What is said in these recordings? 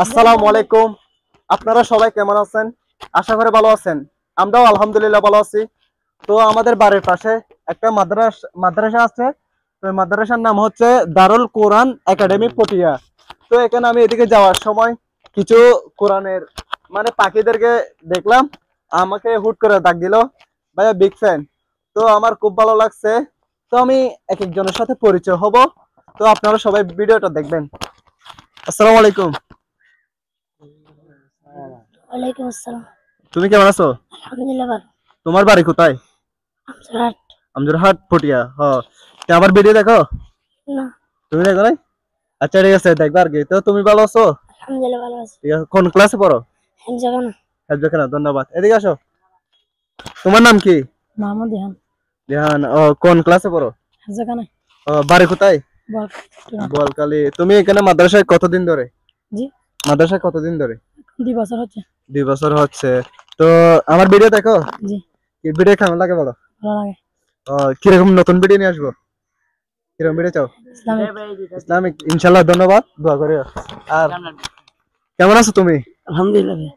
আসসালামু আলাইকুম। আপনারা সবাই কেমন আছেন? আশা করি ভালো আছেন। আমরাও আলহামদুলিল্লাহ ভালো আছি। তো আমাদের বাড়ির পাশে একটা মাদ্রাসা আছে। তো মাদ্রাসার নাম হচ্ছে দারুল কোরআন একাডেমি পটিয়া। তো এখানে আমি এদিকে যাওয়ার সময় কিছু কোরআনের মানে পাখিদেরকে দেখলাম, আমাকে হুট করে ডাক দিল, ভাইয়া বিগ ফ্যান। তো আমার খুব ভালো লাগছে। তো আমি এক একজনের সাথে পরিচয় হব। তো আপনারা সবাই ভিডিওটা দেখবেন। আসসালামু আলাইকুম। ওয়ালাইকুম আসসালাম। তুমি কেমন আছো? আলহামদুলিল্লাহ ভালো। তোমার বাড়ি কোথায়? আমসরহাট। আমজোরহাট পটিয়া। আমার ভিডিও দেখো? না। তুমি দেখো নাই? আচ্ছা ঠিক আছে, দেখবা আর কি। তো তুমি ভালো আছো? আলহামদুলিল্লাহ ভালো আছি। ঠিক আছে, কোন ক্লাসে পড়ো? হেমজাগানা। হেফজখানা, ধন্যবাদ। এদিকে আসো। তোমার নাম কি? মোহাম্মদ ইহান। রিহান। কোন ক্লাসে পড়ো? হেমজাগানা। বাড়ি কোথায়? বল। বলকালী। তুমি এখানে মাদ্রাসায় কতদিন ধরে? জি। মাদ্রাসায় কতদিন ধরে? 2 বছর হচ্ছে। 2 বছর হচ্ছে। তো আমার ভিডিও দেখো? জি। কি ভিডিও কেমন লাগে বলো? ভালো লাগে। কিরকম নতুন ভিডিও নিয়ে আসবো? কিরকম ভিডিও চাও? ইসলামিক, ইনশাল্লাহ। ধন্যবাদ, দোয়া করি। আর কেমন আছো তুমি? আলহামদুলিল্লাহ ভাই।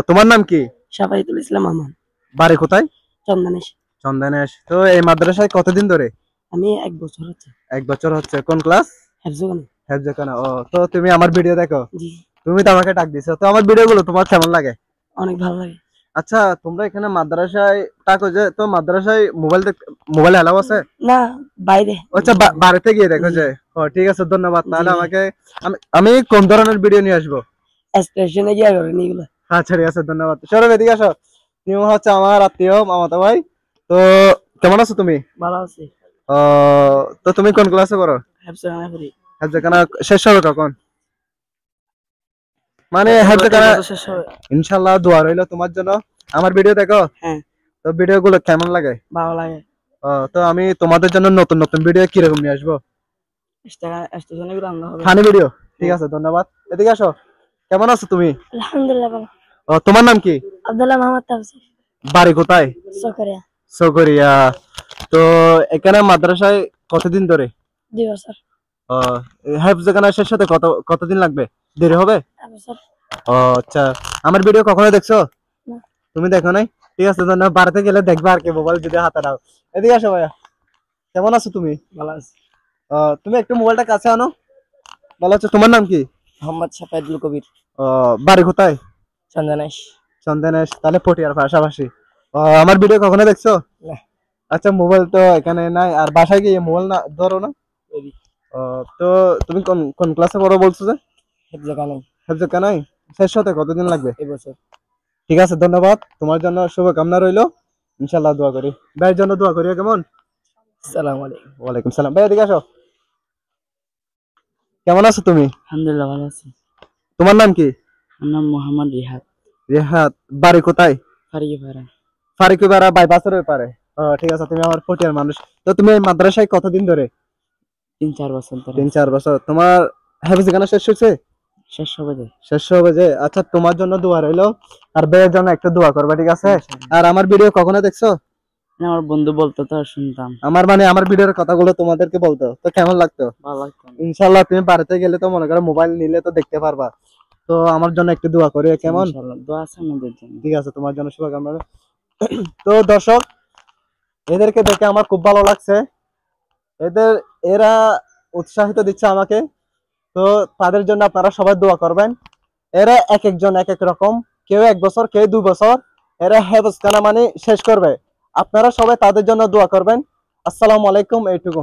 তোমার নাম কি? শাফাইতুল ইসলাম আহমদ। বাড়ি কোথায়? চন্দনেশ। চন্দনেশ। তো এই মাদ্রাসায় কতদিন ধরে? আমি 1 বছর হচ্ছে। 1 বছর হচ্ছে। কোন ক্লাস? হেফজগানা। হেফজখানা। তো তুমি আমার ভিডিও দেখো? জি। তুমি তো আমাকে ডাক দিছো। তো আমার ভিডিও গুলো তোমার কেমন লাগে? অনেক ভালো লাগে। আচ্ছা, তোমরা এখানে মাদ্রাসায় থাকো যে, তো মাদ্রাসায় মোবাইল এলাও আছে? না, বাইরে। আচ্ছা, বাড়িতে গিয়ে দেখো যে। ঠিক আছে, ধন্যবাদ। তাহলে আমাকে আমি কোন ধরনের ভিডিও নিয়ে আসবো? স্টেশনে গিয়ে করেন এগুলো। আচ্ছা ঠিক আছে, ধন্যবাদ। সৌরভ এদিকে আসো। তুমি হচ্ছে আমার আত্মীয়, মামাতো ভাই। তো কেমন আছো তুমি? ভালো আছি। তো তুমি কোন ক্লাসে পড়ো? হেফজগানা পড়ি। হেফজখানা শেষ হবে কখন? মানে হেফজখানা শেষ হবে। ইনশাআল্লাহ, দোয়া রইলো তোমার জন্য। আমার ভিডিও দেখো? হ্যাঁ। তো ভিডিও গুলো কেমন লাগে? ভালো লাগে। তো আমি তোমাদের জন্য নতুন নতুন ভিডিও কিরকম নিয়ে আসবো? স্টেশনে গিয়ে রান্না হবে। Funny video. ঠিক আছে, ধন্যবাদ। এদিকে আসো। কেমন আছো তুমি? আলহামদুলিল্লাহ ভালো। তোমার নাম কি? আব্দুল্লাহ মোহাম্মদ তাফসীর। বাড়ি কোথায়? সকরিয়া। সগরিয়া। তো এখানে মাদ্রাসায় কতদিন ধরে? 2 বছর। হেফজখানা শেষ হতে কতদিন লাগবে? দেরি হবে? 1 বছর। আচ্ছা। আমার ভিডিও কখনো দেখছো? না। তুমি দেখো নাই? ঠিক আছে, ধন্যবাদ। বাড়িতে গেলে দেখবা আর কি, মোবাইল যদি হাতে নাও। এদিকে আসো ভাইয়া। কেমন আছো তুমি? ভালো আছি। তুমি একটু মোবাইলটা কাছে আনো। ভালো আছো। তোমার নাম কি? মোহাম্মদ শাফায়েতুল কবির। বাড়ি কোথায়? চন্দনেশ। চন্দনেশ। তাহলে পটিয়ার পাশাপাশি। আমার ভিডিও কখনো দেখছো? না। আচ্ছা, মোবাইল তো এখানে নাই, আর বাসায় গিয়ে মোবাইল না ধরো না? তো তুমি কোন কোন ক্লাসে পড়ো বলছো যে? হেফজগানায়। হেফজখানায়। শেষ হতে কতদিন লাগবে? 1 বছর। ঠিক আছে, ধন্যবাদ। তোমার জন্য শুভকামনা রইলো। ইনশাআল্লাহ দোয়া করি। ভাইয়ের জন্য দোয়া করিও। কেমন? আসসালামু আলাইকুম। ওয়ালাইকুম সালাম। ভাই এদিকে আসো। কেমন আছো তুমি? আলহামদুলিল্লাহ ভালো আছি। তোমার নাম কি? আমার নাম মোহাম্মদ রিহাত। রেহাত। বাড়ি কোথায়? ফারিয়াপাড়া। ফারিকুপাড়া বাইপাসের ব্যাপারে। ঠিক আছে, তুমি আমার পটিয়ার মানুষ। তো তুমি এই মাদ্রাসায় কতদিন ধরে? 3-4 বছর ধরে। 3-4 বছর। তোমার হেফজখানা শেষ হয়েছে? শেষ হবে যে। শেষ হবে যে। আচ্ছা, তোমার জন্য দোয়া রইলো। আর ভাইয়ের জন্য একটা দোয়া করবে, ঠিক আছে? আর আমার ভিডিও কখনো দেখছো? আমার বন্ধু বলতো তো শুনতাম। আমার ভিডিওর কথাগুলো তোমাদেরকে বলতো, তো কেমন লাগতো? ভালো লাগতো। ইনশাআল্লাহ তুমি বাড়িতে গেলে তো মনে করো মোবাইল নিলে তো দেখতে পারবা। তো আমার জন্য একটু দোয়া করিও। কেমন? ইনশাআল্লাহ দোয়া আছে আমাদের জন্য। ঠিক আছে, তোমার জন্য শুভকামনা। তো দর্শক, এদেরকে দেখে আমার খুব ভালো লাগছে। এরা উৎসাহিত দিচ্ছে আমাকে। তো তাদের জন্য আপনারা সবাই দোয়া করবেন। এরা এক একজন এক এক রকম। কেউ 1 বছর, কেউ 2 বছর। এরা হেফজখানা মানে শেষ করবে। আপনারা সবাই তাদের জন্য দোয়া করবেন। আসসালামু আলাইকুম। এইটুকু।